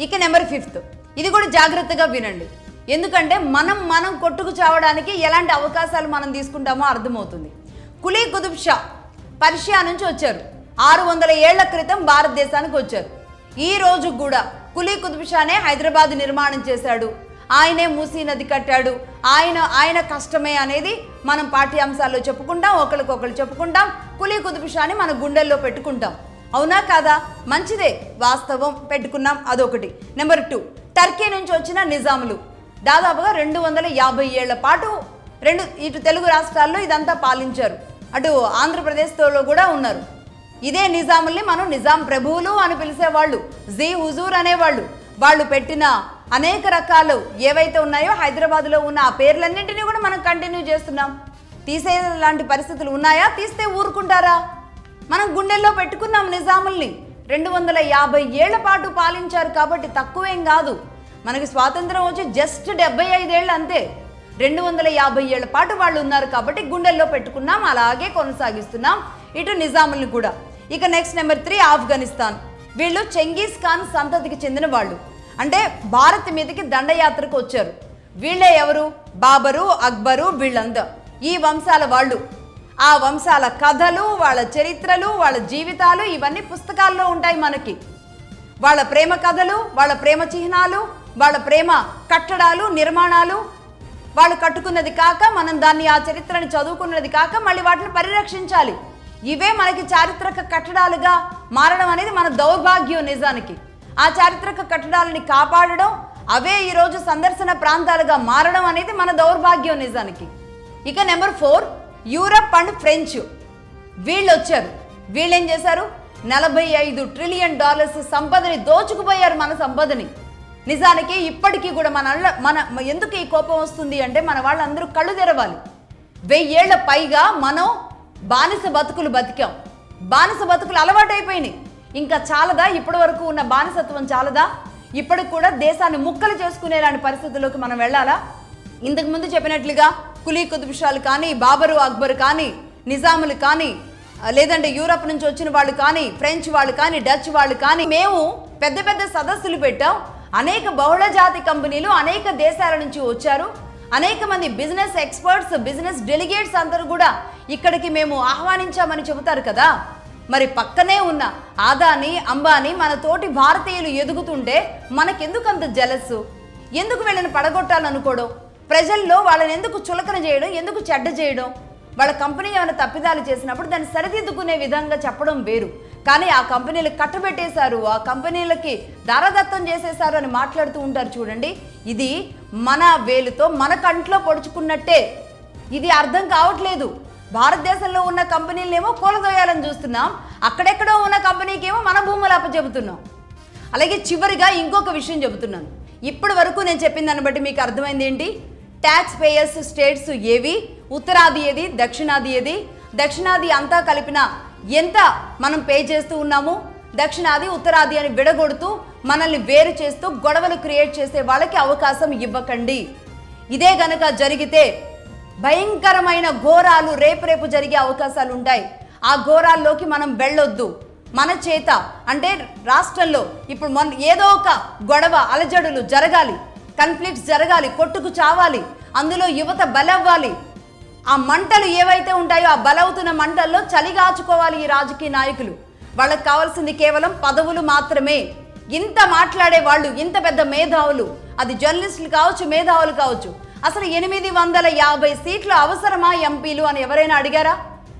ఇక నెంబర్ 5 ఇది కూడా జాగ్రత్తగా వినండి. ఎందుకంటే మనం కొట్టుకు చావడానికి ఎలాంటి అవకాశాలు మనం తీసుకుంటామో అర్థమవుతుంది. కులీ కుతుబ్ షా పర్షియా నుంచి వచ్చారు. 600 ఏళ్ల క్రితం భారతదేశానికి వచ్చారు. ఈ రోజు కూడా కులీ కుతుబ్ షానే హైదరాబాద్ నిర్మాణం చేశాడు. ఆయనే మూసీ నది కట్టాడు. ఆయన కష్టమే అనేది మనం పాఠ్యాంశాల్లో చెప్పుకుంటాం, ఒకరికొకరు చెప్పుకుంటాం. కులీ కుతుబ్ షాని మన గుండెల్లో పెట్టుకుంటాం. అవునా కాదా? మంచిదే, వాస్తవం, పెట్టుకున్నాం. అదొకటి. నెంబర్ 2 టర్కీ నుంచి వచ్చిన నిజాములు దాదాపుగా 250 ఏళ్ల పాటు ఇటు తెలుగు రాష్ట్రాల్లో ఇదంతా పాలించారు. అటు ఆంధ్రప్రదేశ్లో కూడా ఉన్నారు. ఇదే నిజాముల్ని మనం నిజాం ప్రభువులు అని పిలిచేవాళ్ళు, జీ హుజూర్ అనేవాళ్ళు. వాళ్ళు పెట్టిన అనేక రకాలు ఏవైతే ఉన్నాయో హైదరాబాద్లో ఉన్న ఆ పేర్లన్నింటినీ కూడా మనం కంటిన్యూ చేస్తున్నాం. తీసేలాంటి పరిస్థితులు ఉన్నాయా? తీస్తే ఊరుకుంటారా? మనం గుండెల్లో పెట్టుకున్నాం నిజాముల్ని. 250 ఏళ్ల పాటు పాలించారు కాబట్టి తక్కువేం కాదు. మనకి స్వాతంత్రం వచ్చి జస్ట్ 75 ఏళ్ళు అంతే. 250 ఏళ్ల పాటు వాళ్ళు ఉన్నారు కాబట్టి గుండెల్లో పెట్టుకున్నాం, అలాగే కొనసాగిస్తున్నాం ఇటు నిజాముల్ని కూడా. ఇక నెక్స్ట్ నెంబర్ 3 ఆఫ్ఘనిస్తాన్. వీళ్ళు చెంగీస్ ఖాన్ సంతతికి చెందిన వాళ్ళు. అంటే భారత్ మీదకి దండయాత్రకు వచ్చారు. వీళ్ళే ఎవరు? బాబరు, అక్బరు, వీళ్ళంతా ఈ వంశాల వాళ్ళు. ఆ వంశాల కథలు, వాళ్ళ చరిత్రలు, వాళ్ళ జీవితాలు ఇవన్నీ పుస్తకాల్లో ఉంటాయి మనకి. వాళ్ళ ప్రేమ కథలు, వాళ్ళ ప్రేమ చిహ్నాలు, వాళ్ళ ప్రేమ కట్టడాలు, నిర్మాణాలు, వాళ్ళు కట్టుకున్నది కాక మనం దాన్ని ఆ చరిత్రని చదువుకున్నది కాక మళ్ళీ వాటిని పరిరక్షించాలి. ఇవే మనకి చారిత్రక కట్టడాలుగా మారడం అనేది మన దౌర్భాగ్యం నిజానికి. ఆ చారిత్రక కట్టడాలని కాపాడడం, అవే ఈరోజు సందర్శన ప్రాంతాలుగా మారడం అనేది మన దౌర్భాగ్యం నిజానికి. ఇక నెంబర్ 4 యూరప్ అండ్ ఫ్రెంచ్. వీళ్ళు వచ్చారు. వీళ్ళేం చేశారు? $45 ట్రిలియన్ సంపదని దోచుకుపోయారు, మన సంపదని. నిజానికి ఇప్పటికీ కూడా మన ఎందుకు ఈ కోపం వస్తుంది అంటే మన వాళ్ళందరూ కళ్ళు తెరవాలి. 1000 ఏళ్ల పైగా మనం బానిస బతుకులు బతికాం. బానిస బతుకులు అలవాటైపోయినాయి. ఇంకా చాలదా? ఇప్పటి వరకు ఉన్న బానిసత్వం చాలదా? ఇప్పటికి కూడా దేశాన్ని ముక్కలు చేసుకునేలాంటి పరిస్థితుల్లోకి మనం వెళ్ళాలా? ఇంతకుముందు చెప్పినట్లుగా కులీ కుతుబ్ షాలు కానీ, బాబరు, అక్బర్ కానీ, నిజాములు కానీ, లేదంటే యూరప్ నుంచి వచ్చిన వాళ్ళు కానీ, ఫ్రెంచ్ వాళ్ళు కానీ, డచ్ వాళ్ళు కానీ, మేము పెద్ద పెద్ద సదస్సులు పెట్టాం. అనేక బహుళజాతి కంపెనీలు అనేక దేశాల నుంచి వచ్చారు. అనేక మంది బిజినెస్ ఎక్స్పర్ట్స్, బిజినెస్ డెలిగేట్స్ అందరూ కూడా ఇక్కడికి మేము ఆహ్వానించామని చెబుతారు కదా. మరి పక్కనే ఉన్న ఆదాని, అంబానీ మన తోటి భారతీయులు ఎదుగుతుంటే మనకెందుకు అంత జలస్సు? ఎందుకు వీళ్ళని పడగొట్టాలనుకోవడం? ప్రజల్లో వాళ్ళని ఎందుకు చులకన చేయడం? ఎందుకు చెడ్డ చేయడం? వాళ్ళ కంపెనీ ఏమైనా తప్పిదాలు చేసినప్పుడు దాన్ని సరిదిద్దుకునే విధంగా చెప్పడం వేరు. కానీ ఆ కంపెనీలకు కట్టబెట్టేశారు, ఆ కంపెనీలకి దారదత్తం చేసేశారు అని మాట్లాడుతూ ఉంటారు చూడండి. ఇది మన వేలుతో మన కంట్లో పొడుచుకున్నట్టే. ఇది అర్థం కావట్లేదు. భారతదేశంలో ఉన్న కంపెనీలనేమో కూలదోయాలని చూస్తున్నాం, అక్కడెక్కడో ఉన్న కంపెనీకి ఏమో మన భూములు అప్పచెబుతున్నాం. అలాగే చివరిగా ఇంకొక విషయం చెబుతున్నాను. ఇప్పటి వరకు నేను చెప్పిన దాన్ని బట్టి మీకు అర్థమైంది ఏంటి? ట్యాక్స్ పేయర్స్ స్టేట్స్ ఏవి, ఉత్తరాది ఏది, దక్షిణాది ఏది? దక్షిణాది అంతా కలిపిన ఎంత మనం పే చేస్తూ ఉన్నాము? దక్షిణాది ఉత్తరాది అని విడగొడుతూ మనల్ని వేరు చేస్తూ గొడవలు క్రియేట్ చేసే వాళ్ళకి అవకాశం ఇవ్వకండి. ఇదే గనక జరిగితే భయంకరమైన ఘోరాలు రేపు జరిగే అవకాశాలు ఉంటాయి. ఆ ఘోరాల్లోకి మనం వెళ్ళొద్దు. మన చేత అంటే రాష్ట్రంలో ఇప్పుడు ఏదో ఒక గొడవ, అలజడులు జరగాలి, కన్ఫ్లిక్ట్స్ జరగాలి, కొట్టుకు చావాలి, అందులో యువత బలవ్వాలి. ఆ మంటలు ఏవైతే ఉంటాయో ఆ బలవుతున్న మంటల్లో చలిగాచుకోవాలి ఈ రాజకీయ నాయకులు. వాళ్ళకి కావాల్సింది కేవలం పదవులు మాత్రమే. ఇంత మాట్లాడే వాళ్ళు, ఇంత పెద్ద మేధావులు, అది జర్నలిస్టులు కావచ్చు, మేధావులు కావచ్చు, అసలు 850 సీట్లు అవసరమా ఎంపీలు అని ఎవరైనా అడిగారా?